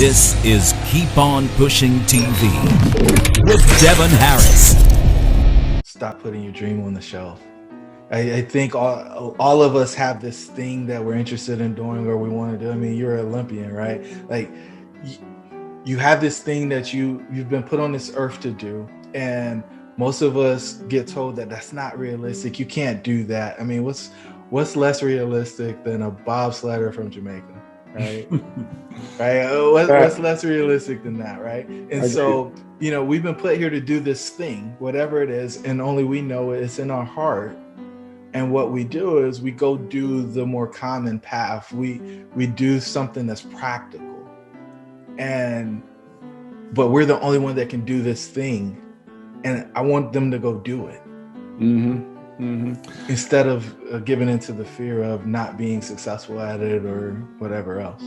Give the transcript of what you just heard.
This is Keep On Pushing TV with Devon Harris. Stop putting your dream on the shelf. I think all of us have this thing that we're interested in doing or we want to do. I mean, you're an Olympian, right? Like you have this thing that you've been put on this earth to do, and most of us get told that that's not realistic. You can't do that. I mean, what's less realistic than a bobsledder from Jamaica, right? Right? What's less realistic than that, right? And so, we've been put here to do this thing, whatever it is, and only we know it. It's in our heart. And what we do is we go do the more common path. We do something that's practical, but we're the only one that can do this thing, and I want them to go do it. Instead of giving into the fear of not being successful at it or whatever else.